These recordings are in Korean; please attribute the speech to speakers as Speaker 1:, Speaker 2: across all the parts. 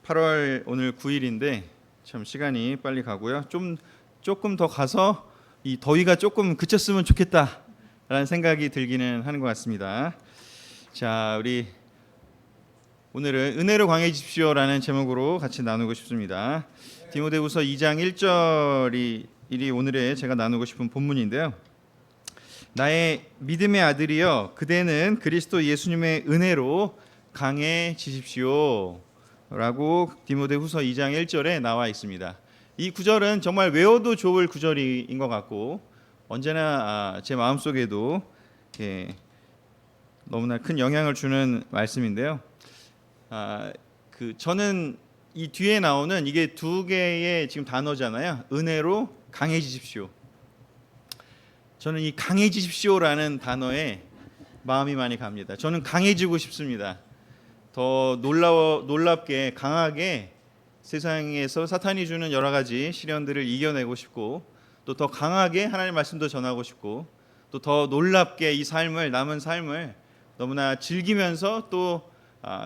Speaker 1: 8월 오늘 9일인데 참 시간이 빨리 가고요. 조금 더 가서 이 더위가 조금 그쳤으면 좋겠다라는 생각이 들기는 하는 것 같습니다. 자, 우리 오늘은 은혜로 강해지십시오라는 제목으로 같이 나누고 싶습니다. 디모데후서 2장 1절이 오늘의 제가 나누고 싶은 본문인데요. 나의 믿음의 아들이여 그대는 그리스도 예수님의 은혜로 강해지십시오 라고 디모데후서 2장 1절에 나와 있습니다. 이 구절은 정말 외워도 좋을 구절인 것 같고 언제나 제 마음속에도 너무나 큰 영향을 주는 말씀인데요. 저는 이 뒤에 나오는 이게 두 개의 지금 단어잖아요. 은혜로 강해지십시오. 저는 이 강해지십시오라는 단어에 마음이 많이 갑니다. 저는 강해지고 싶습니다. 더 놀랍게 강하게 세상에서 사탄이 주는 여러 가지 시련들을 이겨내고 싶고 또 더 강하게 하나님의 말씀도 전하고 싶고 또 더 놀랍게 이 남은 삶을 너무나 즐기면서 또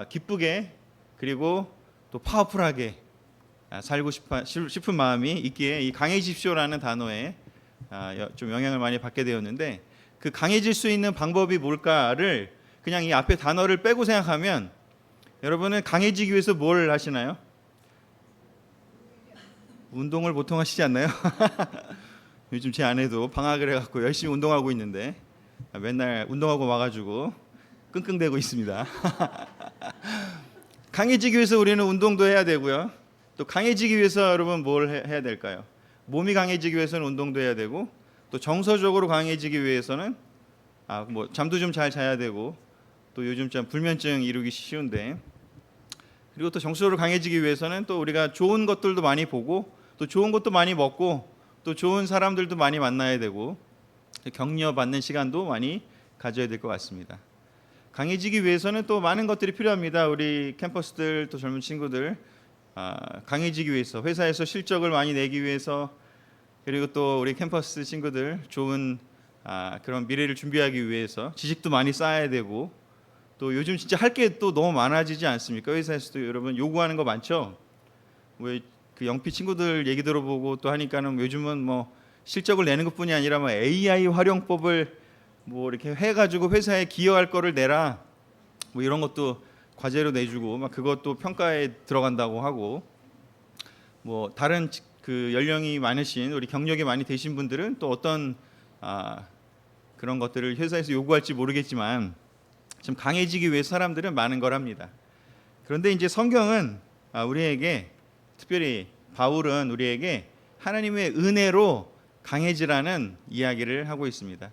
Speaker 1: 기쁘게 그리고 또 파워풀하게 살고 싶은 마음이 있기에 이 강해지십시오라는 단어에 좀 영향을 많이 받게 되었는데 그 강해질 수 있는 방법이 뭘까를 그냥 이 앞에 단어를 빼고 생각하면 여러분은 강해지기 위해서 뭘 하시나요? 운동을 보통 하시지 않나요? 요즘 제 아내도 방학을 해갖고 열심히 운동하고 있는데 맨날 운동하고 와가지고 끙끙대고 있습니다. 강해지기 위해서 우리는 운동도 해야 되고요. 또 강해지기 위해서 여러분 뭘 해야 될까요? 몸이 강해지기 위해서는 운동도 해야 되고 또 정서적으로 강해지기 위해서는 잠도 좀 잘 자야 되고 또 요즘 좀 불면증 이루기 쉬운데 그리고 또 정서적으로 강해지기 위해서는 또 우리가 좋은 것들도 많이 보고 또 좋은 것도 많이 먹고 또 좋은 사람들도 많이 만나야 되고 격려받는 시간도 많이 가져야 될 것 같습니다. 강해지기 위해서는 또 많은 것들이 필요합니다. 우리 캠퍼스들 또 젊은 친구들 강해지기 위해서 회사에서 실적을 많이 내기 위해서 그리고 또 우리 캠퍼스 친구들 좋은 그런 미래를 준비하기 위해서 지식도 많이 쌓아야 되고 또 요즘 진짜 할 게 또 너무 많아지지 않습니까? 회사에서도 여러분 요구하는 거 많죠. 왜 그 영피 친구들 얘기 들어보고 또 하니까는 요즘은 실적을 내는 것뿐이 아니라 AI 활용법을 이렇게 해가지고 회사에 기여할 거를 내라 이런 것도 과제로 내주고 그것도 평가에 들어간다고 하고 다른 그 연령이 많으신 우리 경력이 많이 되신 분들은 또 어떤 그런 것들을 회사에서 요구할지 모르겠지만 좀 강해지기 위해 사람들은 많은 걸 합니다. 그런데 이제 성경은 우리에게 특별히 바울은 우리에게 하나님의 은혜로 강해지라는 이야기를 하고 있습니다.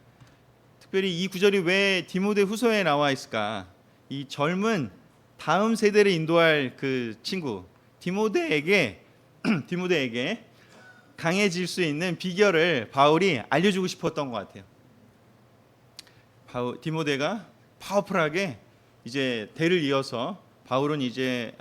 Speaker 1: 특별히 이 구절이 왜 디모데후서에 나와 있을까? 이 젊은 다음 세대를 인도할 그 친구 디모데에게 강해질 수 있는 비결을 바울이 알려주고 싶었던 것 같아요. 디모데가 파워풀하게 이제 대를 이어서 바울은 이제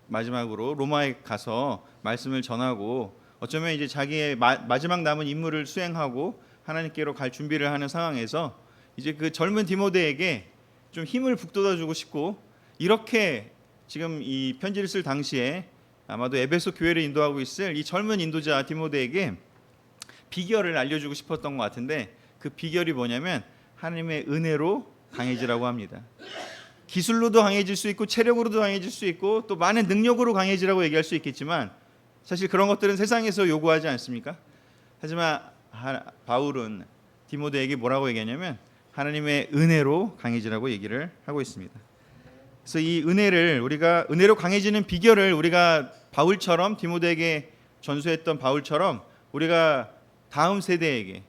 Speaker 1: 마지막으로 로마에 가서 말씀을 전하고 어쩌면 이제 자기의 마지막 남은 임무를 수행하고 하나님께로 갈 준비를 하는 상황에서 이제 그 젊은 디모데에게 좀 힘을 북돋아주고 싶고 이렇게 지금 이 편지를 쓸 당시에 아마도 에베소 교회를 인도하고 있을 이 젊은 인도자 디모데에게 비결을 알려주고 싶었던 것 같은데 그 비결이 뭐냐면 하나님의 은혜로 강해지라고 합니다. 기술로도 강해질 수 있고 체력으로도 강해질 수 있고 또 많은 능력으로 강해지라고 얘기할 수 있겠지만 사실 그런 것들은 세상에서 요구하지 않습니까? 하지만 바울은 디모데에게 뭐라고 얘기하냐면 하나님의 은혜로 강해지라고 얘기를 하고 있습니다. 그래서 이 우리가 은혜로 강해지는 비결을 우리가 바울처럼 디모데에게 전수했던 바울처럼 우리가 다음 세대에게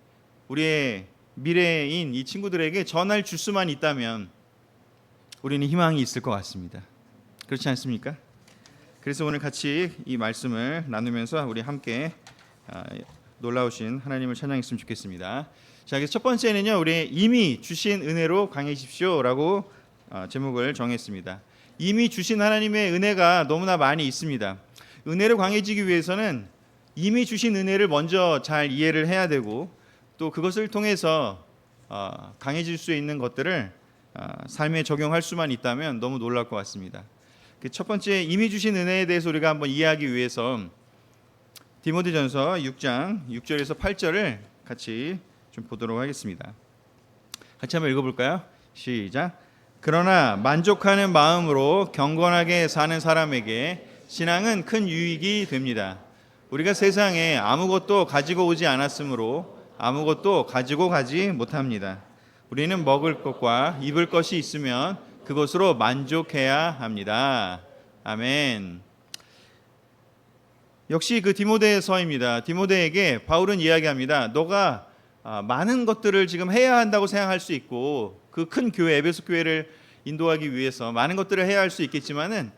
Speaker 1: 우리의 미래인 이 친구들에게 전할 줄 수만 있다면 우리는 희망이 있을 것 같습니다. 그렇지 않습니까? 그래서 오늘 같이 이 말씀을 나누면서 우리 함께 놀라우신 하나님을 찬양했으면 좋겠습니다. 자, 그래서 첫 번째는요, 우리 이미 주신 은혜로 강해지십시오라고 제목을 정했습니다. 이미 주신 하나님의 은혜가 너무나 많이 있습니다. 은혜로 강해지기 위해서는 이미 주신 은혜를 먼저 잘 이해를 해야 되고 또 그것을 통해서 강해질 수 있는 것들을 삶에 적용할 수만 있다면 너무 놀랄 것 같습니다. 그 첫 번째 이미 주신 은혜에 대해서 우리가 한번 이해하기 위해서 디모데전서 6장 6절에서 8절을 같이 좀 보도록 하겠습니다. 같이 한번 읽어볼까요? 시작. 그러나 만족하는 마음으로 경건하게 사는 사람에게 신앙은 큰 유익이 됩니다. 우리가 세상에 아무것도 가지고 오지 않았으므로 아무것도 가지고 가지 못합니다. 우리는 먹을 것과 입을 것이 있으면 그것으로 만족해야 합니다. 아멘. 역시 그 디모데서입니다. 디모데에게 바울은 이야기합니다. 너가 많은 것들을 지금 해야 한다고 생각할 수 있고 그 큰 교회 에베소 교회를 인도하기 위해서 많은 것들을 해야 할 수 있겠지만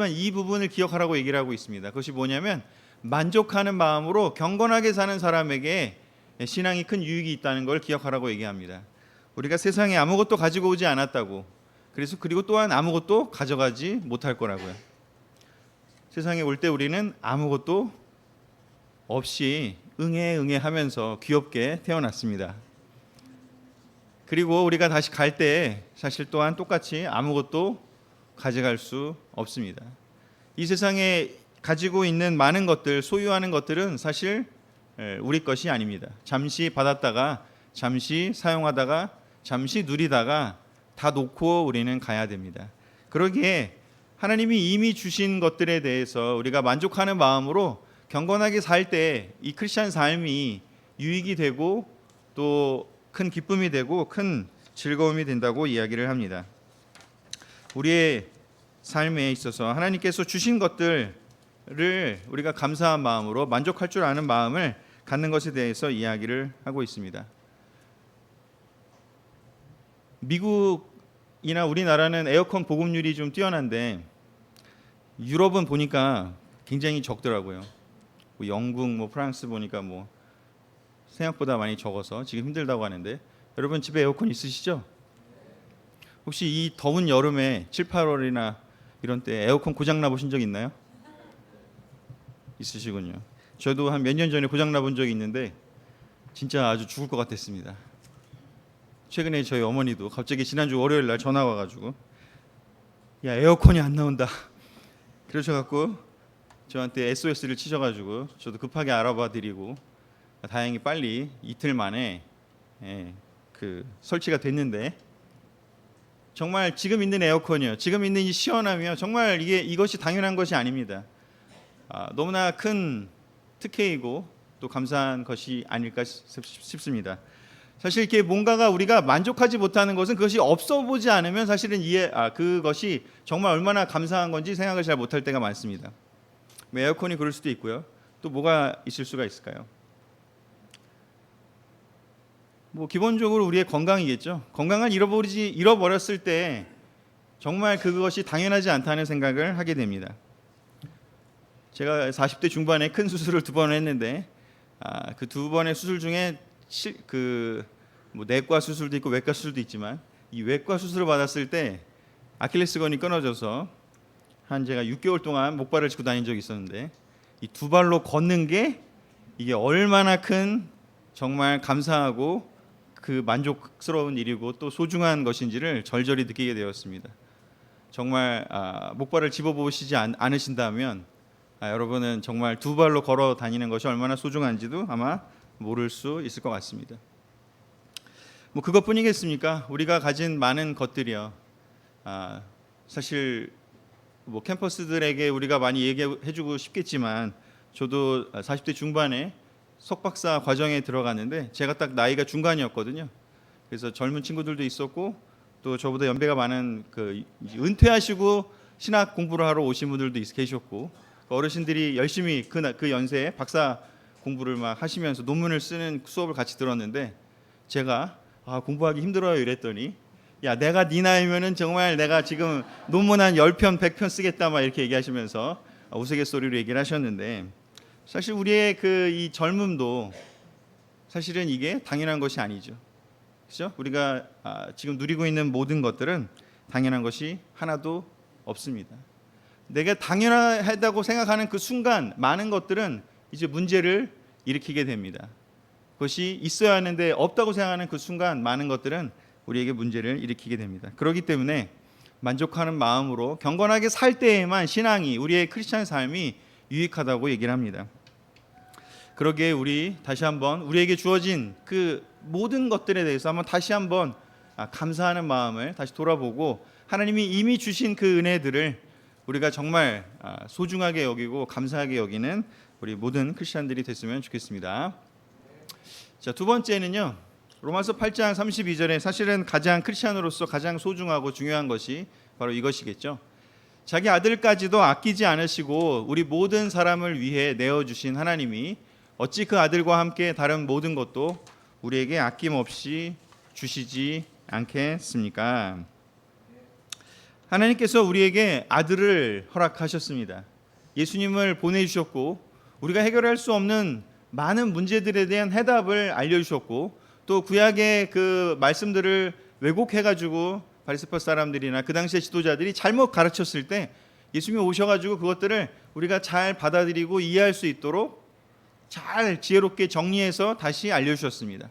Speaker 1: 이 부분을 기억하라고 얘기를 하고 있습니다. 그것이 뭐냐면 만족하는 마음으로 경건하게 사는 사람에게 신앙이 큰 유익이 있다는 걸 기억하라고 얘기합니다. 우리가 세상에 아무것도 가지고 오지 않았다고, 그리고 또한 아무것도 가져가지 못할 거라고요. 세상에 올 때 우리는 아무것도 없이 응애 하면서 귀엽게 태어났습니다. 그리고 우리가 다시 갈 때 사실 또한 똑같이 아무것도 가져갈 수 없습니다. 이 세상에 가지고 있는 많은 것들, 소유하는 것들은 사실 우리 것이 아닙니다. 잠시 받았다가 잠시 사용하다가 잠시 누리다가 다 놓고 우리는 가야 됩니다. 그러기에 하나님이 이미 주신 것들에 대해서 우리가 만족하는 마음으로 경건하게 살 때 이 크리스찬 삶이 유익이 되고 또 큰 기쁨이 되고 큰 즐거움이 된다고 이야기를 합니다. 우리의 삶에 있어서 하나님께서 주신 것들을 우리가 감사한 마음으로 만족할 줄 아는 마음을 갖는 것에 대해서 이야기를 하고 있습니다. 미국이나 우리나라는 에어컨 보급률이 좀 뛰어난데 유럽은 보니까 굉장히 적더라고요. 영국, 프랑스 보니까 생각보다 많이 적어서 지금 힘들다고 하는데 여러분 집에 에어컨 있으시죠? 혹시 이 더운 여름에 7, 8월이나 이런 때 에어컨 고장 나보신 적 있나요? 있으시군요. 저도 한 몇 년 전에 고장 나본 적이 있는데 진짜 아주 죽을 것 같았습니다. 최근에 저희 어머니도 갑자기 지난주 월요일 날 전화 와가지고 야 에어컨이 안 나온다 그러셔갖고 저한테 SOS를 치셔가지고 저도 급하게 알아봐 드리고 다행히 빨리 이틀 만에 그 설치가 됐는데 정말 지금 있는 에어컨이요, 지금 있는 이 시원함이요, 정말 이것이 당연한 것이 아닙니다. 너무나 큰 특혜이고 또 감사한 것이 아닐까 싶습니다. 사실 이렇게 뭔가가 우리가 만족하지 못하는 것은 그것이 없어 보지 않으면 사실은 그것이 정말 얼마나 감사한 건지 생각을 잘 못할 때가 많습니다. 에어컨이 그럴 수도 있고요. 또 뭐가 있을 수가 있을까요? 기본적으로 우리의 건강이겠죠. 건강을 잃어버렸을 때 정말 그것이 당연하지 않다는 생각을 하게 됩니다. 제가 40대 중반에 큰 수술을 2번 했는데 그 2번의 수술 중에 내과 수술도 있고 외과 수술도 있지만 이 외과 수술을 받았을 때 아킬레스건이 끊어져서 제가 6개월 동안 목발을 짚고 다닌 적이 있었는데 이 2발로 걷는 게 이게 얼마나 큰 정말 감사하고 그 만족스러운 일이고 또 소중한 것인지를 절절히 느끼게 되었습니다. 정말 목발을 집어보시지 않으신다면 여러분은 정말 2발로 걸어 다니는 것이 얼마나 소중한지도 아마 모를 수 있을 것 같습니다. 그것뿐이겠습니까? 우리가 가진 많은 것들이요. 사실 캠퍼스들에게 우리가 많이 얘기해주고 싶겠지만 저도 40대 중반에 석박사 과정에 들어갔는데 제가 딱 나이가 중간이었거든요. 그래서 젊은 친구들도 있었고 또 저보다 연배가 많은 은퇴하시고 신학 공부를 하러 오신 분들도 계셨고 어르신들이 열심히 그 연세에 박사 공부를 막 하시면서 논문을 쓰는 수업을 같이 들었는데 제가 공부하기 힘들어요 이랬더니 야 내가 네 나이면은 정말 내가 지금 논문 한 10편 100편 쓰겠다 막 이렇게 얘기하시면서 우스갯소리로 얘기를 하셨는데 사실 우리의 이 젊음도 사실은 이게 당연한 것이 아니죠. 그렇죠? 우리가 지금 누리고 있는 모든 것들은 당연한 것이 하나도 없습니다. 내가 당연하다고 생각하는 그 순간 많은 것들은 이제 문제를 일으키게 됩니다. 그것이 있어야 하는데 없다고 생각하는 그 순간 많은 것들은 우리에게 문제를 일으키게 됩니다. 그렇기 때문에 만족하는 마음으로 경건하게 살 때에만 신앙이, 우리의 크리스찬 삶이 유익하다고 얘기를 합니다. 그러기에 우리 다시 한번 우리에게 주어진 그 모든 것들에 대해서 한번 다시 한번 감사하는 마음을 다시 돌아보고 하나님이 이미 주신 그 은혜들을 우리가 정말 소중하게 여기고 감사하게 여기는 우리 모든 크리스찬들이 됐으면 좋겠습니다. 자, 두 번째는요, 로마서 8장 32절에 사실은 가장 크리스찬으로서 가장 소중하고 중요한 것이 바로 이것이겠죠. 자기 아들까지도 아끼지 않으시고 우리 모든 사람을 위해 내어주신 하나님이 어찌 그 아들과 함께 다른 모든 것도 우리에게 아낌없이 주시지 않겠습니까? 하나님께서 우리에게 아들을 허락하셨습니다. 예수님을 보내주셨고 우리가 해결할 수 없는 많은 문제들에 대한 해답을 알려주셨고 또 구약의 그 말씀들을 왜곡해가지고 바리새파 사람들이나 그 당시의 지도자들이 잘못 가르쳤을 때 예수님이 오셔가지고 그것들을 우리가 잘 받아들이고 이해할 수 있도록 잘 지혜롭게 정리해서 다시 알려주셨습니다.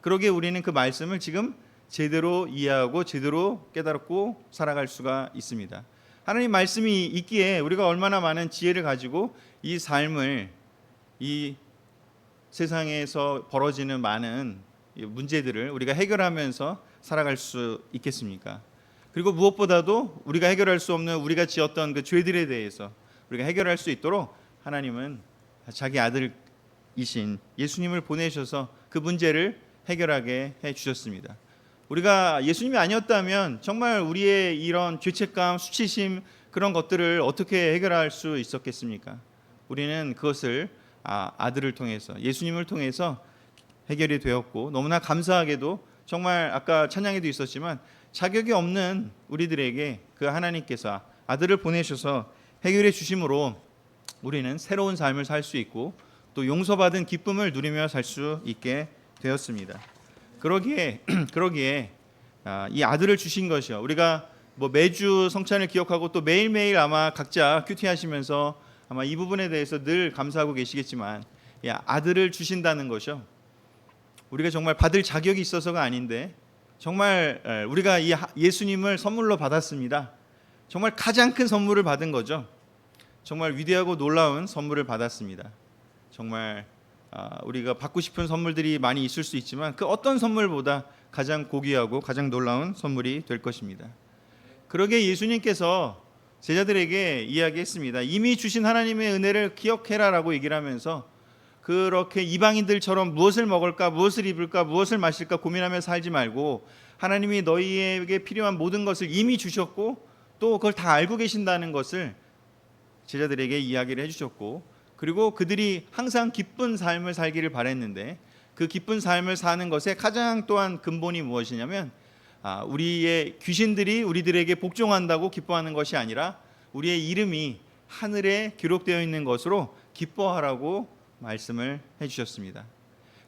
Speaker 1: 그러기에 우리는 그 말씀을 지금 제대로 이해하고 제대로 깨달고 살아갈 수가 있습니다. 하나님 말씀이 있기에 우리가 얼마나 많은 지혜를 가지고 이 삶을, 이 세상에서 벌어지는 많은 문제들을 우리가 해결하면서 살아갈 수 있겠습니까? 그리고 무엇보다도 우리가 해결할 수 없는 우리가 지었던 그 죄들에 대해서 우리가 해결할 수 있도록 하나님은 자기 아들이신 예수님을 보내셔서 그 문제를 해결하게 해주셨습니다. 우리가 예수님이 아니었다면 정말 우리의 이런 죄책감, 수치심 그런 것들을 어떻게 해결할 수 있었겠습니까? 우리는 그것을 아들을 통해서, 예수님을 통해서 해결이 되었고, 너무나 감사하게도 정말 아까 찬양에도 있었지만 자격이 없는 우리들에게 그 하나님께서 아들을 보내셔서 해결해 주심으로 우리는 새로운 삶을 살 수 있고 또 용서받은 기쁨을 누리며 살 수 있게 되었습니다. 그러기에 이 아들을 주신 것이요, 우리가 뭐 매주 성찬을 기억하고 또 매일매일 아마 각자 큐티하시면서 아마 이 부분에 대해서 늘 감사하고 계시겠지만, 아들을 주신다는 것이요, 우리가 정말 받을 자격이 있어서가 아닌데 정말 우리가 이 예수님을 선물로 받았습니다. 정말 가장 큰 선물을 받은 거죠. 정말 위대하고 놀라운 선물을 받았습니다. 정말 우리가 받고 싶은 선물들이 많이 있을 수 있지만 그 어떤 선물보다 가장 고귀하고 가장 놀라운 선물이 될 것입니다. 그러게 예수님께서 제자들에게 이야기했습니다. 이미 주신 하나님의 은혜를 기억해라라고 얘기를 하면서 그렇게 이방인들처럼 무엇을 먹을까, 무엇을 입을까, 무엇을 마실까 고민하며 살지 말고 하나님이 너희에게 필요한 모든 것을 이미 주셨고 또 그걸 다 알고 계신다는 것을 제자들에게 이야기를 해주셨고, 그리고 그들이 항상 기쁜 삶을 살기를 바랬는데 그 기쁜 삶을 사는 것에 가장 또한 근본이 무엇이냐면 우리의 귀신들이 우리들에게 복종한다고 기뻐하는 것이 아니라 우리의 이름이 하늘에 기록되어 있는 것으로 기뻐하라고 말씀을 해주셨습니다.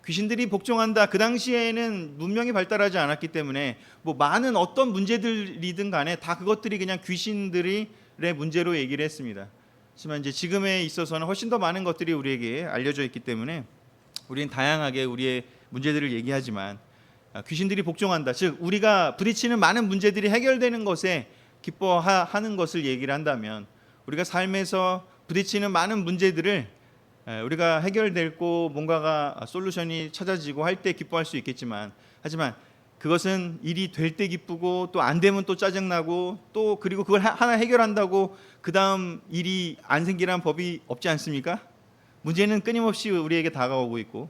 Speaker 1: 귀신들이 복종한다, 그 당시에는 문명이 발달하지 않았기 때문에 뭐 많은 어떤 문제들이든 간에 다 그것들이 그냥 귀신들의 문제로 얘기를 했습니다. 하지만 이제 지금에 있어서는 훨씬 더 많은 것들이 우리에게 알려져 있기 때문에 우리는 다양하게 우리의 문제들을 얘기하지만 귀신들이 복종한다, 즉 우리가 부딪히는 많은 문제들이 해결되는 것에 기뻐하는 것을 얘기를 한다면 우리가 삶에서 부딪히는 많은 문제들을 우리가 해결되고 뭔가가 솔루션이 찾아지고 할 때 기뻐할 수 있겠지만, 하지만 그것은 일이 될 때 기쁘고 또 안 되면 또 짜증나고 또 그리고 그걸 하나 해결한다고 그 다음 일이 안 생기라는 법이 없지 않습니까? 문제는 끊임없이 우리에게 다가오고 있고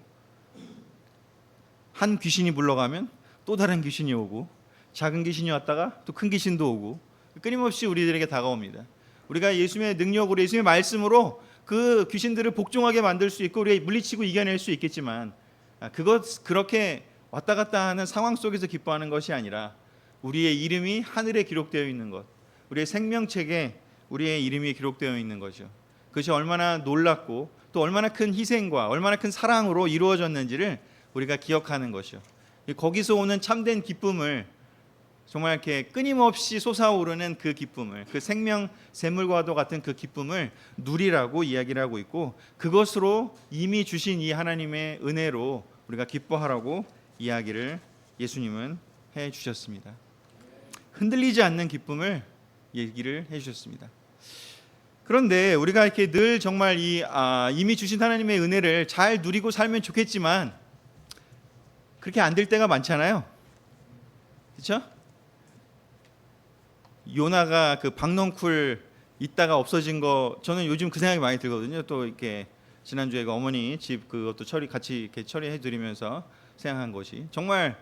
Speaker 1: 한 귀신이 물러가면 또 다른 귀신이 오고 작은 귀신이 왔다가 또 큰 귀신도 오고 끊임없이 우리들에게 다가옵니다. 우리가 예수님의 능력으로, 예수님의 말씀으로 그 귀신들을 복종하게 만들 수 있고 우리가 물리치고 이겨낼 수 있겠지만 그렇게 왔다 갔다 하는 상황 속에서 기뻐하는 것이 아니라 우리의 이름이 하늘에 기록되어 있는 것, 우리의 생명책에 우리의 이름이 기록되어 있는 거죠. 그것이 얼마나 놀랍고 또 얼마나 큰 희생과 얼마나 큰 사랑으로 이루어졌는지를 우리가 기억하는 것이요, 거기서 오는 참된 기쁨을, 정말 이렇게 끊임없이 솟아오르는 그 기쁨을, 그 생명 샘물과도 같은 그 기쁨을 누리라고 이야기를 하고 있고, 그것으로 이미 주신 이 하나님의 은혜로 우리가 기뻐하라고 이야기를 예수님은 해 주셨습니다. 흔들리지 않는 기쁨을 얘기를 해주셨습니다. 그런데 우리가 이렇게 늘 정말 이미 주신 하나님의 은혜를 잘 누리고 살면 좋겠지만 그렇게 안 될 때가 많잖아요. 그렇죠? 요나가 그 박넝쿨 있다가 없어진 거 저는 요즘 그 생각이 많이 들거든요. 또 이렇게 지난주에 그 어머니 집 그것도 같이 이렇게 처리해 드리면서 생각한 것이 정말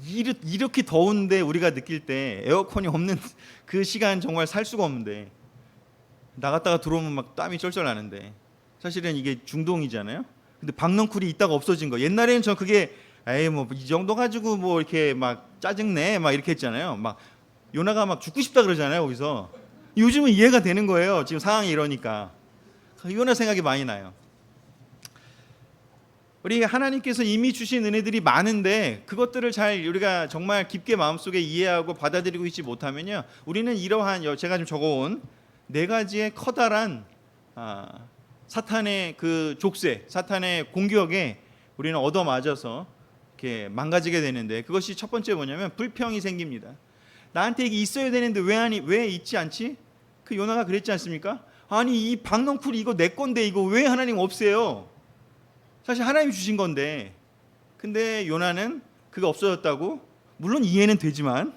Speaker 1: 이렇게 더운데 우리가 느낄 때 에어컨이 없는 그 시간 정말 살 수가 없는데 나갔다가 들어오면 막 땀이 쩔쩔 나는데 사실은 이게 중동이잖아요. 근데 박넝쿨이 있다가 없어진 거. 옛날에는 저 그게 에이 뭐 이 정도 가지고 뭐 이렇게 막 짜증내 막 이렇게 했잖아요. 막 요나가 막 죽고 싶다 그러잖아요 거기서. 요즘은 이해가 되는 거예요. 지금 상황이 이러니까 요나 생각이 많이 나요. 우리 하나님께서 이미 주신 은혜들이 많은데 그것들을 잘 우리가 정말 깊게 마음속에 이해하고 받아들이고 있지 못하면요, 우리는 이러한 제가 좀 적어온 4가지의 커다란 사탄의 그 족쇄, 사탄의 공격에 우리는 얻어맞아서 이렇게 망가지게 되는데, 그것이 첫 번째 뭐냐면 불평이 생깁니다. 나한테 이게 있어야 되는데 왜 있지 않지? 그 요나가 그랬지 않습니까? 아니 이 박넝쿨 이거 내 건데 이거 왜 하나님 없애요? 사실 하나님 주신 건데. 근데 요나는 그게 없어졌다고, 물론 이해는 되지만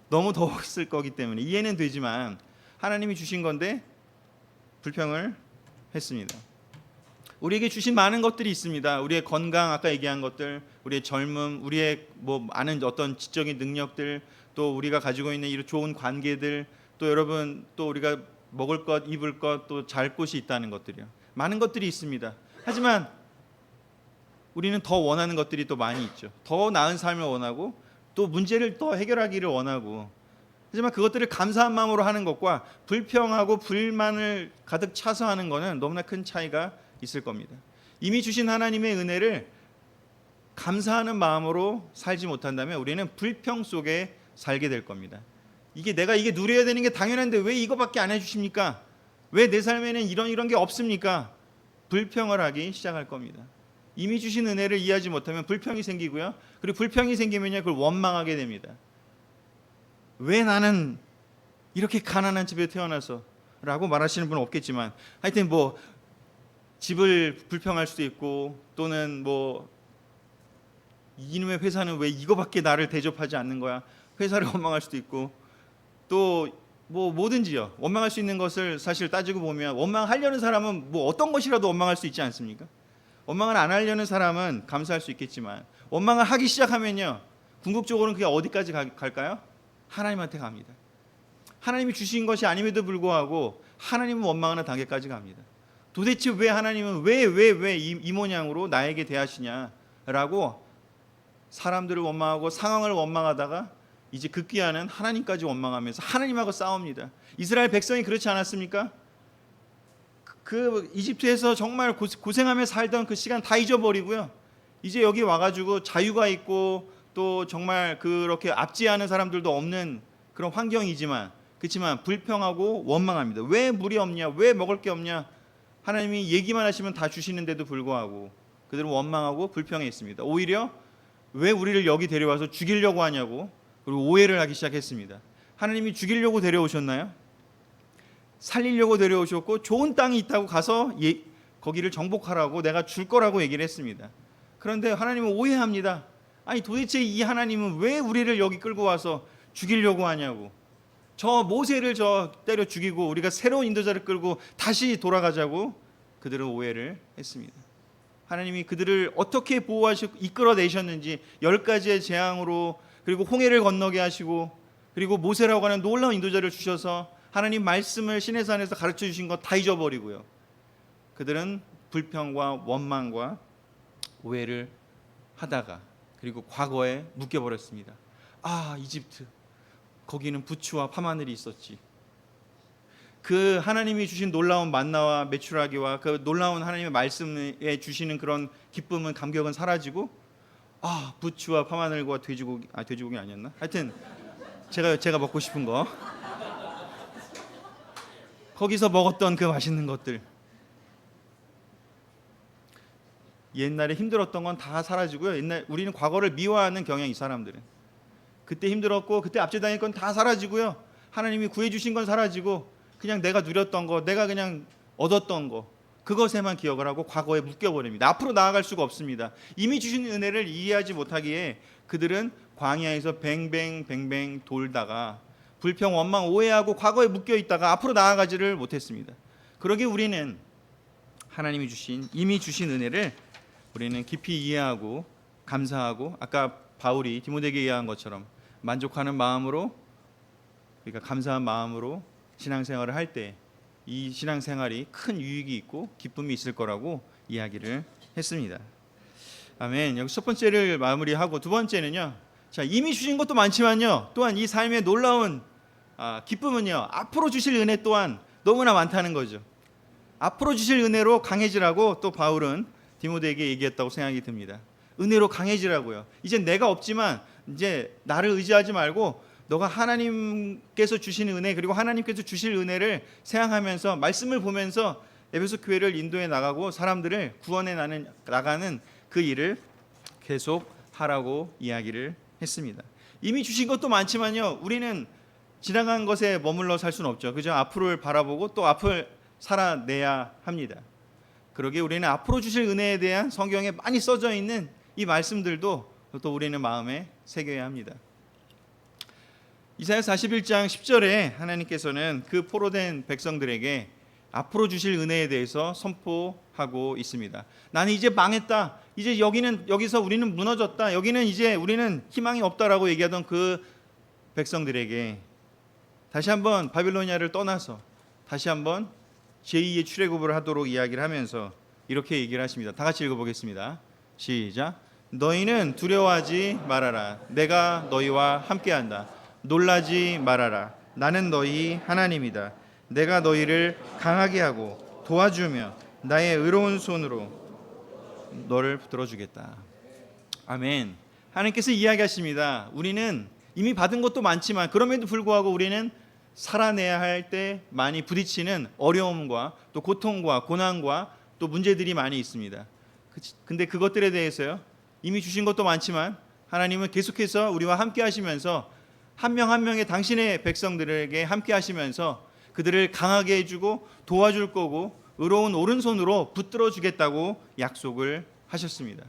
Speaker 1: 너무 더웠을 거기 때문에 이해는 되지만 하나님이 주신 건데 불평을 했습니다. 우리에게 주신 많은 것들이 있습니다. 우리의 건강, 아까 얘기한 것들, 우리의 젊음, 우리의 뭐 많은 어떤 지적인 능력들, 또 우리가 가지고 있는 이런 좋은 관계들, 또 여러분 또 우리가 먹을 것, 입을 것, 또 잘 곳이 있다는 것들이요. 많은 것들이 있습니다. 하지만 우리는 더 원하는 것들이 또 많이 있죠. 더 나은 삶을 원하고 또 문제를 더 해결하기를 원하고. 하지만 그것들을 감사한 마음으로 하는 것과 불평하고 불만을 가득 차서 하는 것은 너무나 큰 차이가 있을 겁니다. 이미 주신 하나님의 은혜를 감사하는 마음으로 살지 못한다면 우리는 불평 속에 살게 될 겁니다. 내가 이게 누려야 되는 게 당연한데 왜 이거밖에 안 해주십니까? 왜 내 삶에는 이런 게 없습니까? 불평을 하기 시작할 겁니다. 이미 주신 은혜를 이해하지 못하면 불평이 생기고요. 그리고 불평이 생기면요, 그걸 원망하게 됩니다. 왜 나는 이렇게 가난한 집에 태어나서 라고 말하시는 분은 없겠지만, 하여튼 뭐 집을 불평할 수도 있고, 또는 뭐 이놈의 회사는 왜 이거밖에 나를 대접하지 않는 거야, 회사를 원망할 수도 있고, 또 뭐 뭐든지요, 원망할 수 있는 것을 사실 따지고 보면 원망하려는 사람은 뭐 어떤 것이라도 원망할 수 있지 않습니까? 원망을 안 하려는 사람은 감사할 수 있겠지만 원망을 하기 시작하면요, 궁극적으로는 그게 어디까지 갈까요? 하나님한테 갑니다. 하나님이 주신 것이 아님에도 불구하고 하나님은 원망하는 단계까지 갑니다. 도대체 왜 하나님은 왜 이 모양으로 나에게 대하시냐라고 사람들을 원망하고 상황을 원망하다가 이제 극기야는 하나님까지 원망하면서 하나님하고 싸웁니다. 이스라엘 백성이 그렇지 않았습니까? 그 이집트에서 정말 고생하며 살던 그 시간 다 잊어버리고요, 이제 여기 와가지고 자유가 있고 또 정말 그렇게 압제하는 사람들도 없는 그런 환경이지만, 그렇지만 불평하고 원망합니다. 왜 물이 없냐, 왜 먹을 게 없냐, 하나님이 얘기만 하시면 다 주시는데도 불구하고 그들은 원망하고 불평했습니다. 오히려 왜 우리를 여기 데려와서 죽이려고 하냐고, 그리고 오해를 하기 시작했습니다. 하나님이 죽이려고 데려오셨나요? 살리려고 데려오셨고 좋은 땅이 있다고 가서 거기를 정복하라고 내가 줄 거라고 얘기를 했습니다. 그런데 하나님은 오해합니다. 아니 도대체 이 하나님은 왜 우리를 여기 끌고 와서 죽이려고 하냐고, 저 모세를 때려 죽이고 우리가 새로운 인도자를 끌고 다시 돌아가자고 그들은 오해를 했습니다. 하나님이 그들을 어떻게 보호하시고 이끌어내셨는지 10가지의 재앙으로, 그리고 홍해를 건너게 하시고, 그리고 모세라고 하는 놀라운 인도자를 주셔서 하나님 말씀을 시내산에서 가르쳐 주신 것 다 잊어버리고요, 그들은 불평과 원망과 오해를 하다가 그리고 과거에 묶여버렸습니다. 이집트, 거기는 부추와 파마늘이 있었지. 그 하나님이 주신 놀라운 만나와 메추라기와 그 놀라운 하나님의 말씀에 주시는 그런 기쁨은, 감격은 사라지고, 부추와 파마늘과 돼지고기 아니었나? 하여튼 제가 먹고 싶은 거, 거기서 먹었던 그 맛있는 것들, 옛날에 힘들었던 건 다 사라지고요. 우리는 과거를 미워하는 경향이, 이 사람들은 그때 힘들었고 그때 앞제당했건 다 사라지고요. 하나님이 구해주신 건 사라지고 그냥 내가 누렸던 거, 내가 그냥 얻었던 거, 그것에만 기억을 하고 과거에 묶여버립니다. 앞으로 나아갈 수가 없습니다. 이미 주신 은혜를 이해하지 못하기에 그들은 광야에서 뱅뱅 돌다가 불평, 원망, 오해하고 과거에 묶여있다가 앞으로 나아가지를 못했습니다. 그러기에 우리는 하나님이 주신, 이미 주신 은혜를 우리는 깊이 이해하고 감사하고, 아까 바울이 디모데에게 이해한 것처럼 만족하는 마음으로, 그러니까 감사한 마음으로 신앙생활을 할 때 이 신앙생활이 큰 유익이 있고 기쁨이 있을 거라고 이야기를 했습니다. 아멘. 여기 첫 번째를 마무리하고 두 번째는요, 자, 이미 주신 것도 많지만요, 또한 이 삶의 놀라운 기쁨은요, 앞으로 주실 은혜 또한 너무나 많다는 거죠. 앞으로 주실 은혜로 강해지라고 또 바울은 디모데에게 얘기했다고 생각이 듭니다. 은혜로 강해지라고요. 이제 내가 없지만 이제 나를 의지하지 말고 너가 하나님께서 주신 은혜, 그리고 하나님께서 주실 은혜를 생각하면서 말씀을 보면서 에베소 교회를 인도해 나가고 사람들을 구원해 나가는 그 일을 계속 하라고 이야기를 했습니다. 이미 주신 것도 많지만요, 우리는 지나간 것에 머물러 살 수는 없죠. 그죠? 앞으로를 바라보고 또 앞을 살아내야 합니다. 그러기에 우리는 앞으로 주실 은혜에 대한 성경에 많이 써져 있는 이 말씀들도 또 우리는 마음에 새겨야 합니다. 이사야 41장 10절에 하나님께서는 그 포로된 백성들에게 앞으로 주실 은혜에 대해서 선포하고 있습니다. 나는 이제 망했다. 이제 여기서 우리는 무너졌다. 여기는 이제 우리는 희망이 없다라고 얘기하던 그 백성들에게 다시 한번 바빌로니아를 떠나서 다시 한번 제2의 출애굽을 하도록 이야기를 하면서 이렇게 얘기를 하십니다. 다 같이 읽어보겠습니다. 시작. 너희는 두려워하지 말아라. 내가 너희와 함께한다. 놀라지 말아라. 나는 너희 하나님이다. 내가 너희를 강하게 하고 도와주며 나의 의로운 손으로 너를 붙들어주겠다. 아멘. 하나님께서 이야기하십니다. 우리는 이미 받은 것도 많지만 그럼에도 불구하고 우리는 살아내야 할 때 많이 부딪히는 어려움과 또 고통과 고난과 또 문제들이 많이 있습니다. 근데 그것들에 대해서요, 이미 주신 것도 많지만 하나님은 계속해서 우리와 함께 하시면서 한 명 한 명의 당신의 백성들에게 함께 하시면서 그들을 강하게 해주고 도와줄 거고 의로운 오른손으로 붙들어 주겠다고 약속을 하셨습니다.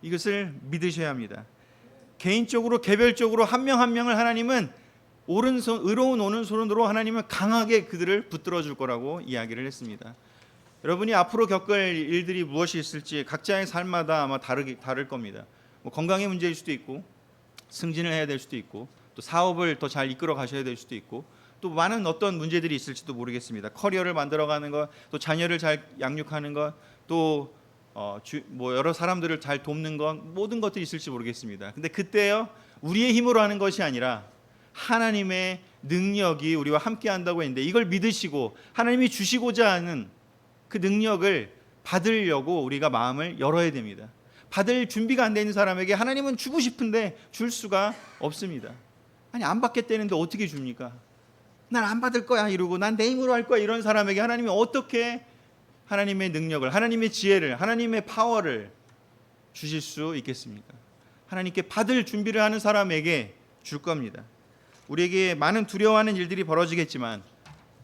Speaker 1: 이것을 믿으셔야 합니다. 개인적으로 개별적으로 한 명 한 명을 하나님은 의로운 오른손으로 하나님은 강하게 그들을 붙들어 줄 거라고 이야기를 했습니다. 여러분이 앞으로 겪을 일들이 무엇이 있을지 각자의 삶마다 아마 다를 겁니다. 뭐 건강의 문제일 수도 있고, 승진을 해야 될 수도 있고, 또 사업을 더 잘 이끌어 가셔야 될 수도 있고, 또 많은 어떤 문제들이 있을지도 모르겠습니다. 커리어를 만들어가는 것, 또 자녀를 잘 양육하는 것, 또 여러 사람들을 잘 돕는 것, 모든 것들이 있을지 모르겠습니다. 근데 그때요, 우리의 힘으로 하는 것이 아니라 하나님의 능력이 우리와 함께 한다고 했는데, 이걸 믿으시고 하나님이 주시고자 하는 그 능력을 받으려고 우리가 마음을 열어야 됩니다. 받을 준비가 안 되는 사람에게 하나님은 주고 싶은데 줄 수가 없습니다. 아니, 안 받겠다는데 어떻게 줍니까? 난 안 받을 거야 이러고, 난 내 힘으로 할 거야 이런 사람에게 하나님이 어떻게 하나님의 능력을, 하나님의 지혜를, 하나님의 파워를 주실 수 있겠습니까? 하나님께 받을 준비를 하는 사람에게 줄 겁니다. 우리에게 많은 두려워하는 일들이 벌어지겠지만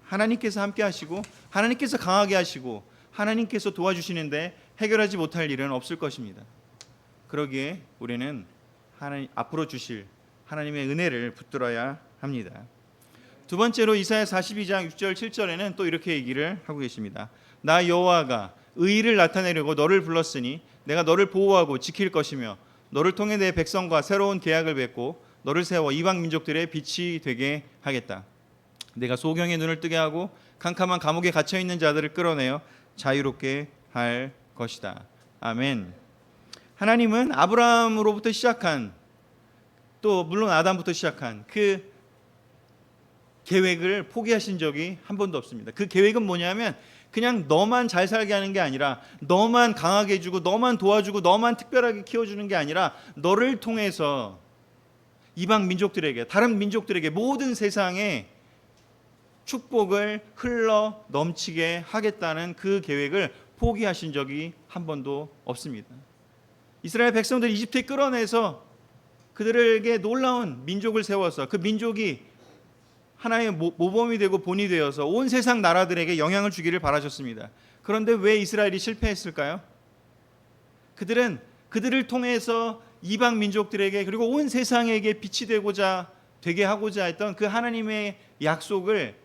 Speaker 1: 하나님께서 함께 하시고 하나님께서 강하게 하시고 하나님께서 도와주시는데 해결하지 못할 일은 없을 것입니다. 그러기에 우리는 앞으로 주실 하나님의 은혜를 붙들어야 합니다. 두 번째로 이사야 42장 6절 7절에는 또 이렇게 얘기를 하고 계십니다. 나 여호와가 의의를 나타내려고 너를 불렀으니 내가 너를 보호하고 지킬 것이며 너를 통해 내 백성과 새로운 계약을 맺고 너를 세워 이방 민족들의 빛이 되게 하겠다. 내가 소경의 눈을 뜨게 하고 캄캄한 감옥에 갇혀 있는 자들을 끌어내어 자유롭게 할 것이다. 아멘. 하나님은 아브라함으로부터 시작한, 또 물론 아담부터 시작한 그 계획을 포기하신 적이 한 번도 없습니다. 그 계획은 뭐냐면 그냥 너만 잘 살게 하는 게 아니라, 너만 강하게 해주고 너만 도와주고 너만 특별하게 키워주는 게 아니라, 너를 통해서 이방 민족들에게, 다른 민족들에게, 모든 세상에 축복을 흘러 넘치게 하겠다는 그 계획을 포기하신 적이 한 번도 없습니다. 이스라엘 백성들 이집트에 끌어내서 그들에게 놀라운 민족을 세워서 그 민족이 하나의 모범이 되고 본이 되어서 온 세상 나라들에게 영향을 주기를 바라셨습니다. 그런데 왜 이스라엘이 실패했을까요? 그들은 그들을 통해서 이방 민족들에게 그리고 온 세상에게 빛이 되게 하고자 했던 그 하나님의 약속을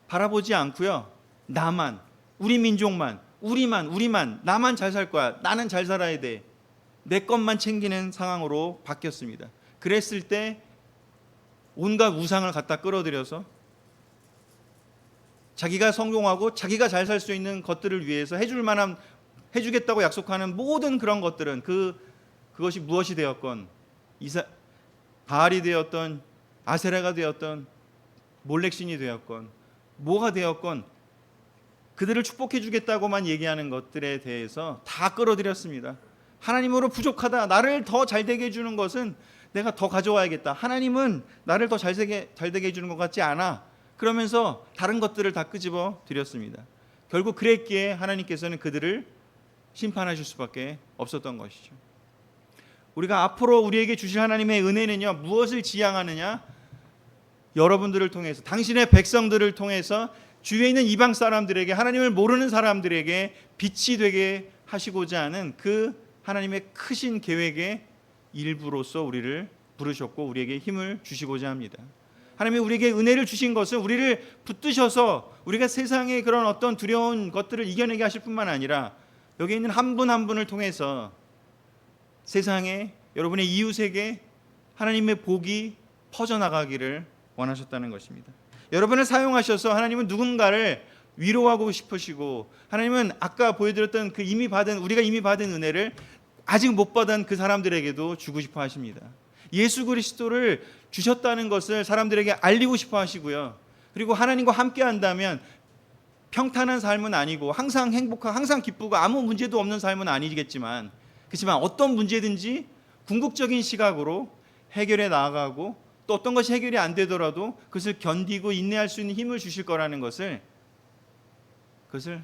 Speaker 1: 바라보지 않고요. 나만, 우리 민족만, 우리만, 나만 잘 살 거야. 나는 잘 살아야 돼. 내 것만 챙기는 상황으로 바뀌었습니다. 그랬을 때 온갖 우상을 갖다 끌어들여서 자기가 성공하고 자기가 잘 살 수 있는 것들을 위해서 해주겠다고 약속하는 모든 그런 것들은 그것이 무엇이 되었건 바알이 되었던 아세라가 되었던 몰렉신이 되었건 뭐가 되었건 그들을 축복해 주겠다고만 얘기하는 것들에 대해서 다 끌어들였습니다. 하나님으로 부족하다. 나를 더 잘되게 해주는 것은 내가 더 가져와야겠다. 하나님은 나를 더 잘되게 해주는 것 같지 않아. 그러면서 다른 것들을 다 끄집어 드렸습니다. 결국 그랬기에 하나님께서는 그들을 심판하실 수밖에 없었던 것이죠. 우리가 앞으로 우리에게 주실 하나님의 은혜는요, 무엇을 지향하느냐? 여러분들을 통해서, 당신의 백성들을 통해서 주위에 있는 이방 사람들에게, 하나님을 모르는 사람들에게 빛이 되게 하시고자 하는 그 하나님의 크신 계획의 일부로서 우리를 부르셨고 우리에게 힘을 주시고자 합니다. 하나님이 우리에게 은혜를 주신 것은 우리를 붙드셔서 우리가 세상의 그런 어떤 두려운 것들을 이겨내게 하실 뿐만 아니라 여기 있는 한 분 한 분을 통해서 세상에 여러분의 이웃에게 하나님의 복이 퍼져나가기를 원하셨다는 것입니다. 여러분을 사용하셔서 하나님은 누군가를 위로하고 싶으시고, 하나님은 아까 보여드렸던 우리가 이미 받은 은혜를 아직 못 받은 그 사람들에게도 주고 싶어 하십니다. 예수 그리스도를 주셨다는 것을 사람들에게 알리고 싶어 하시고요. 그리고 하나님과 함께 한다면 평탄한 삶은 아니고 항상 행복하고 항상 기쁘고 아무 문제도 없는 삶은 아니겠지만, 그렇지만 어떤 문제든지 궁극적인 시각으로 해결해 나아가고 또 어떤 것이 해결이 안 되더라도 그것을 견디고 인내할 수 있는 힘을 주실 거라는 그것을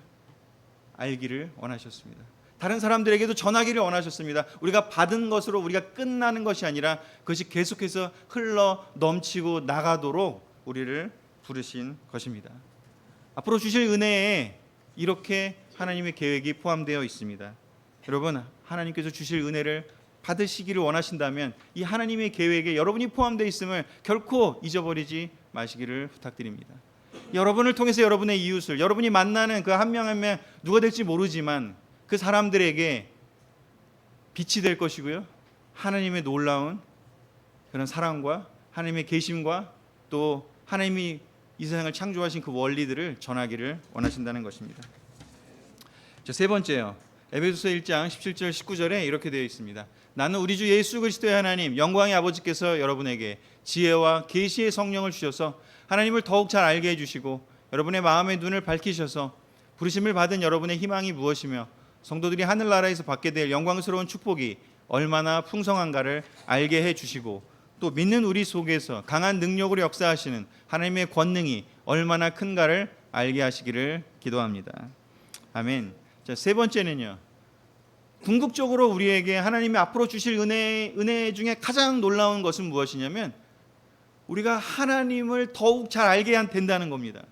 Speaker 1: 알기를 원하셨습니다. 다른 사람들에게도 전하기를 원하셨습니다. 우리가 받은 것으로 우리가 끝나는 것이 아니라 그것이 계속해서 흘러 넘치고 나가도록 우리를 부르신 것입니다. 앞으로 주실 은혜에 이렇게 하나님의 계획이 포함되어 있습니다. 여러분, 하나님께서 주실 은혜를 받으시기를 원하신다면 이 하나님의 계획에 여러분이 포함되어 있음을 결코 잊어버리지 마시기를 부탁드립니다. 여러분을 통해서 여러분의 이웃을, 여러분이 만나는 그 한 명 한 명 누가 될지 모르지만 그 사람들에게 빛이 될 것이고요, 하나님의 놀라운 그런 사랑과 하나님의 계심과 또 하나님이 이 세상을 창조하신 그 원리들을 전하기를 원하신다는 것입니다. 세 번째요, 에베소서 1장 17절 19절에 이렇게 되어 있습니다. 나는 우리 주 예수 그리스도의 하나님 영광의 아버지께서 여러분에게 지혜와 계시의 성령을 주셔서 하나님을 더욱 잘 알게 해주시고 여러분의 마음의 눈을 밝히셔서 부르심을 받은 여러분의 희망이 무엇이며 성도들이 하늘나라에서 받게 될 영광스러운 축복이 얼마나 풍성한가를 알게 해주시고 또 믿는 우리 속에서 강한 능력으로 역사하시는 하나님의 권능이 얼마나 큰가를 알게 하시기를 기도합니다. 아멘. 자, 세 번째는요, 궁극적으로 우리에게 하나님이 앞으로 주실 은혜 중에 가장 놀라운 것은 무엇이냐면 우리가 하나님을 더욱 잘 알게 된다는 겁니다.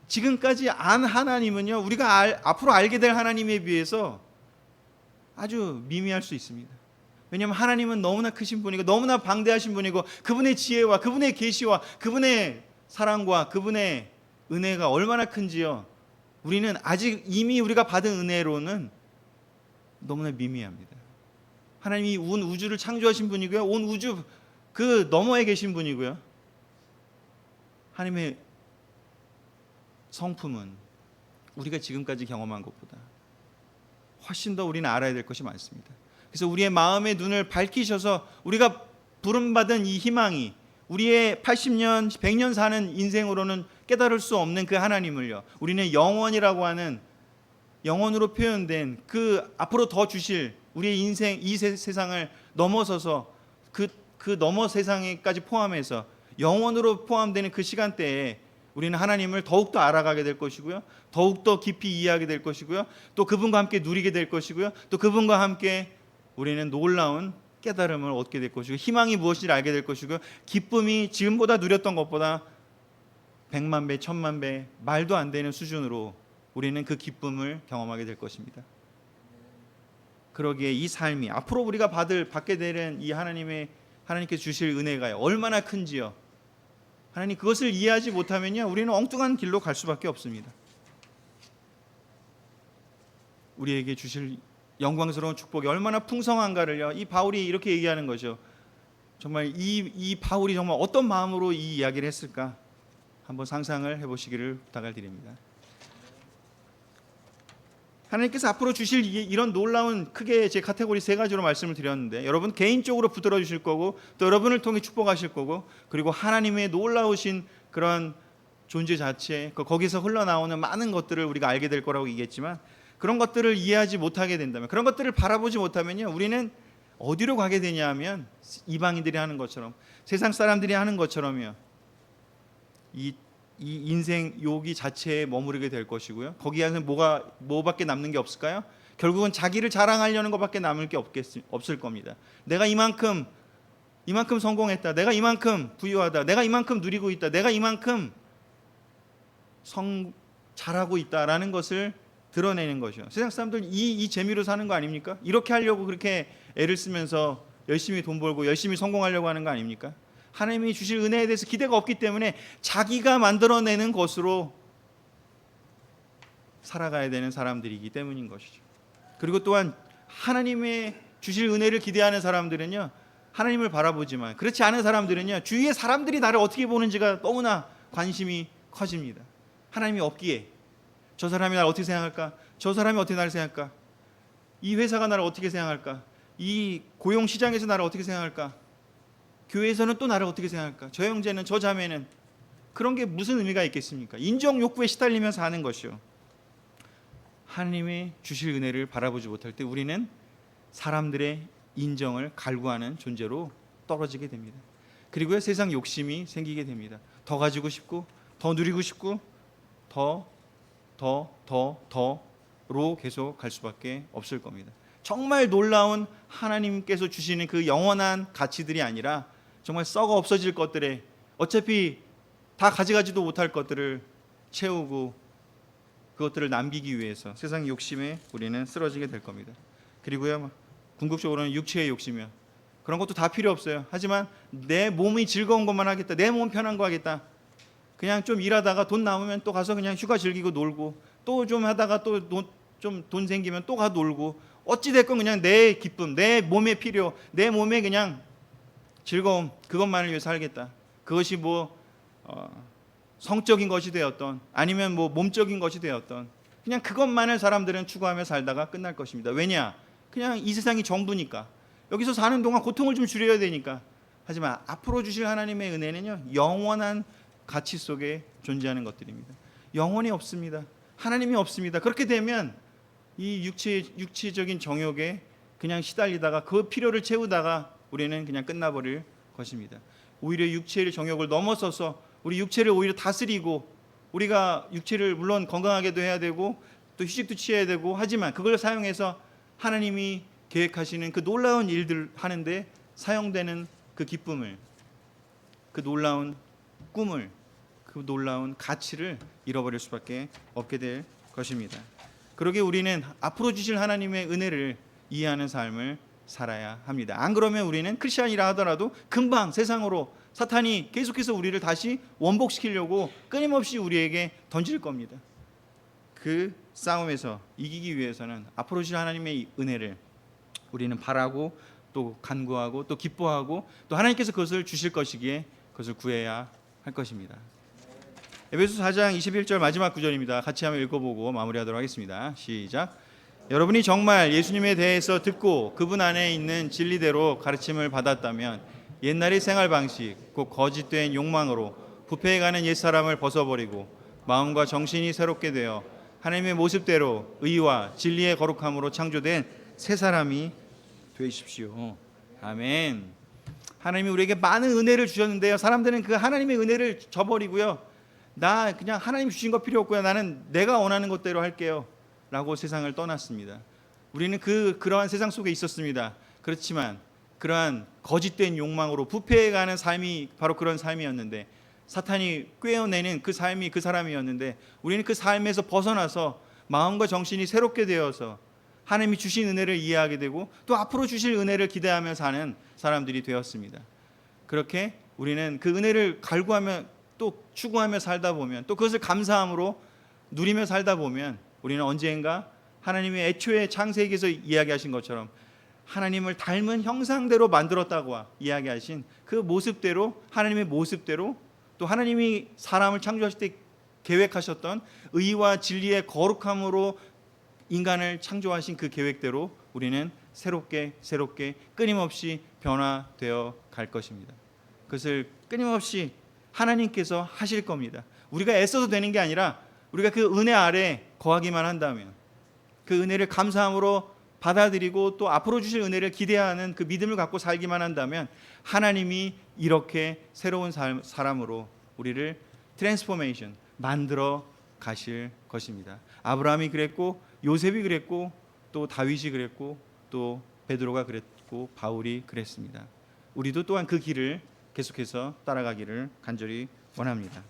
Speaker 1: 지금까지 안 하나님은요, 우리가 앞으로 알게 될 하나님에 비해서 아주 미미할 수 있습니다. 왜냐하면 하나님은 너무나 크신 분이고 너무나 방대하신 분이고 그분의 지혜와 그분의 계시와 그분의 사랑과 그분의 은혜가 얼마나 큰지요, 우리는 아직 이미 우리가 받은 은혜로는 너무나 미미합니다. 하나님이 온 우주를 창조하신 분이고요, 온 우주 그 너머에 계신 분이고요, 하나님의 성품은 우리가 지금까지 경험한 것보다 훨씬 더 우리는 알아야 될 것이 많습니다. 그래서 우리의 마음의 눈을 밝히셔서 우리가 부름받은 이 희망이 우리의 80년, 100년 사는 인생으로는 깨달을 수 없는 그 하나님을요, 우리는 영원이라고 하는 영원으로 표현된 그 앞으로 더 주실 우리의 인생, 이 세상을 넘어서서 그 너머 세상에까지 포함해서 영원으로 포함되는 그 시간대에 우리는 하나님을 더욱더 알아가게 될 것이고요, 더욱더 깊이 이해하게 될 것이고요, 또 그분과 함께 누리게 될 것이고요, 또 그분과 함께 우리는 놀라운 깨달음을 얻게 될 것이고 희망이 무엇인지를 알게 될 것이고 기쁨이 지금보다 누렸던 것보다 100만 배, 1000만 배 말도 안 되는 수준으로 우리는 그 기쁨을 경험하게 될 것입니다. 그러기에 이 삶이 앞으로 우리가 받게 되는 이 하나님께서 주실 은혜가 얼마나 큰지요. 하나님 그것을 이해하지 못하면요 우리는 엉뚱한 길로 갈 수밖에 없습니다. 우리에게 주실 영광스러운 축복이 얼마나 풍성한가를요 이 바울이 이렇게 얘기하는 거죠. 정말 이 바울이 정말 어떤 마음으로 이 이야기를 했을까 한번 상상을 해보시기를 부탁을 드립니다. 하나님께서 앞으로 주실 이런 놀라운 크게 제 카테고리 3가지로 말씀을 드렸는데 여러분 개인적으로 붙들어 주실 거고 또 여러분을 통해 축복하실 거고 그리고 하나님의 놀라우신 그런 존재 자체 거기서 흘러나오는 많은 것들을 우리가 알게 될 거라고 얘기했지만 그런 것들을 이해하지 못하게 된다면 그런 것들을 바라보지 못하면요 우리는 어디로 가게 되냐 하면 이방인들이 하는 것처럼 세상 사람들이 하는 것처럼요 이 인생 요기 자체에 머무르게 될 것이고요. 거기에서 뭐밖에 남는 게 없을까요? 결국은 자기를 자랑하려는 것밖에 남을 게 없을 겁니다. 내가 이만큼 성공했다. 내가 이만큼 부유하다. 내가 이만큼 누리고 있다. 내가 이만큼 잘하고 있다라는 것을 드러내는 것이요. 세상 사람들 이 재미로 사는 거 아닙니까? 이렇게 하려고 그렇게 애를 쓰면서 열심히 돈 벌고 열심히 성공하려고 하는 거 아닙니까? 하나님이 주실 은혜에 대해서 기대가 없기 때문에 자기가 만들어내는 것으로 살아가야 되는 사람들이기 때문인 것이죠. 그리고 또한 하나님의 주실 은혜를 기대하는 사람들은요 하나님을 바라보지만 그렇지 않은 사람들은요 주위의 사람들이 나를 어떻게 보는지가 너무나 관심이 커집니다. 하나님이 없기에 저 사람이 나를 어떻게 생각할까? 저 사람이 어떻게 나를 생각할까? 이 회사가 나를 어떻게 생각할까? 이 고용시장에서 나를 어떻게 생각할까? 교회에서는 또 나를 어떻게 생각할까? 저 형제는 저 자매는 그런 게 무슨 의미가 있겠습니까? 인정 욕구에 시달리면서 하는 것이요. 하나님의 주실 은혜를 바라보지 못할 때 우리는 사람들의 인정을 갈구하는 존재로 떨어지게 됩니다. 그리고요 세상 욕심이 생기게 됩니다. 더 가지고 싶고 더 누리고 싶고 더로 계속 갈 수밖에 없을 겁니다. 정말 놀라운 하나님께서 주시는 그 영원한 가치들이 아니라 정말 썩어 없어질 것들에 어차피 다 가져가지도 못할 것들을 채우고 그것들을 남기기 위해서 세상 욕심에 우리는 쓰러지게 될 겁니다. 그리고요 궁극적으로는 육체의 욕심이요 그런 것도 다 필요 없어요. 하지만 내 몸이 즐거운 것만 하겠다. 내 몸 편한 거 하겠다. 그냥 좀 일하다가 돈 남으면 또 가서 그냥 휴가 즐기고 놀고 또 좀 하다가 또 좀 돈 생기면 또 가 놀고 어찌됐건 그냥 내 기쁨, 내 몸의 필요, 내 몸의 그냥 즐거움 그것만을 위해서 살겠다. 그것이 성적인 것이 되었던 아니면 몸적인 것이 되었던 그냥 그것만을 사람들은 추구하며 살다가 끝날 것입니다. 왜냐? 그냥 이 세상이 전부니까 여기서 사는 동안 고통을 좀 줄여야 되니까. 하지만 앞으로 주실 하나님의 은혜는요 영원한 가치 속에 존재하는 것들입니다. 영원히 없습니다. 하나님이 없습니다. 그렇게 되면 이 육체적인 정욕에 그냥 시달리다가 그 필요를 채우다가 우리는 그냥 끝나버릴 것입니다. 오히려 육체의 정욕을 넘어서서 우리 육체를 오히려 다스리고 우리가 육체를 물론 건강하게도 해야 되고 또 휴식도 취해야 되고 하지만 그걸 사용해서 하나님이 계획하시는 그 놀라운 일들 하는데 사용되는 그 기쁨을 그 놀라운 꿈을 그 놀라운 가치를 잃어버릴 수밖에 없게 될 것입니다. 그러기에 우리는 앞으로 주실 하나님의 은혜를 이해하는 삶을 살아야 합니다. 안 그러면 우리는 크리스찬이라 하더라도 금방 세상으로 사탄이 계속해서 우리를 다시 원복시키려고 끊임없이 우리에게 던질 겁니다. 그 싸움에서 이기기 위해서는 앞으로 주실 하나님의 은혜를 우리는 바라고 또 간구하고 또 기뻐하고 또 하나님께서 그것을 주실 것이기에 그것을 구해야 할 것입니다. 에베소서 4장 21절 마지막 구절입니다. 같이 한번 읽어보고 마무리하도록 하겠습니다. 시작. 여러분이 정말 예수님에 대해서 듣고 그분 안에 있는 진리대로 가르침을 받았다면 옛날의 생활 방식, 곧 거짓된 욕망으로 부패해가는 옛사람을 벗어버리고 마음과 정신이 새롭게 되어 하나님의 모습대로 의와 진리의 거룩함으로 창조된 새 사람이 되십시오. 아멘. 하나님이 우리에게 많은 은혜를 주셨는데요. 사람들은 그 하나님의 은혜를 저버리고요. 나 그냥 하나님 주신 거 필요 없고요. 나는 내가 원하는 것대로 할게요. 라고 세상을 떠났습니다. 우리는 그러한 세상 속에 있었습니다. 그렇지만 그러한 거짓된 욕망으로 부패해가는 삶이 바로 그런 삶이었는데, 사탄이 꿰어내는 그 삶이 그 사람이었는데, 우리는 그 삶에서 벗어나서 마음과 정신이 새롭게 되어서 하나님이 주신 은혜를 이해하게 되고 또 앞으로 주실 은혜를 기대하며 사는 사람들이 되었습니다. 그렇게 우리는 그 은혜를 갈구하며 또 추구하며 살다 보면, 또 그것을 감사함으로 누리며 살다 보면, 우리는 언젠가 하나님이 애초에 창세기에서 이야기하신 것처럼 하나님을 닮은 형상대로 만들었다고 이야기하신 그 모습대로, 하나님의 모습대로, 또 하나님이 사람을 창조하실 때 계획하셨던 의와 진리의 거룩함으로 인간을 창조하신 그 계획대로 우리는 새롭게 끊임없이 변화되어 갈 것입니다. 그것을 끊임없이 하나님께서 하실 겁니다. 우리가 애써도 되는 게 아니라 우리가 그 은혜 아래 거하기만 한다면, 그 은혜를 감사함으로 받아들이고 또 앞으로 주실 은혜를 기대하는 그 믿음을 갖고 살기만 한다면, 하나님이 이렇게 새로운 사람으로 우리를 트랜스포메이션, 만들어 가실 것입니다. 아브라함이 그랬고, 요셉이 그랬고, 또 다윗이 그랬고, 또 베드로가 그랬고, 바울이 그랬습니다. 우리도 또한 그 길을 계속해서 따라가기를 간절히 원합니다.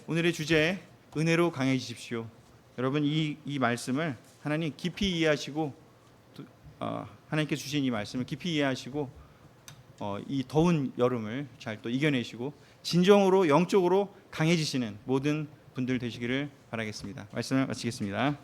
Speaker 1: 오늘의 주제, 은혜로 강해지십시오. 여러분, 이 말씀을 하나님 깊이 이해하시고, 하나님께 주신 이 말씀을 깊이 이해하시고, 이 더운 여름을 잘 또 이겨내시고 진정으로 영적으로 강해지시는 모든 분들 되시기를 바라겠습니다. 말씀을 마치겠습니다.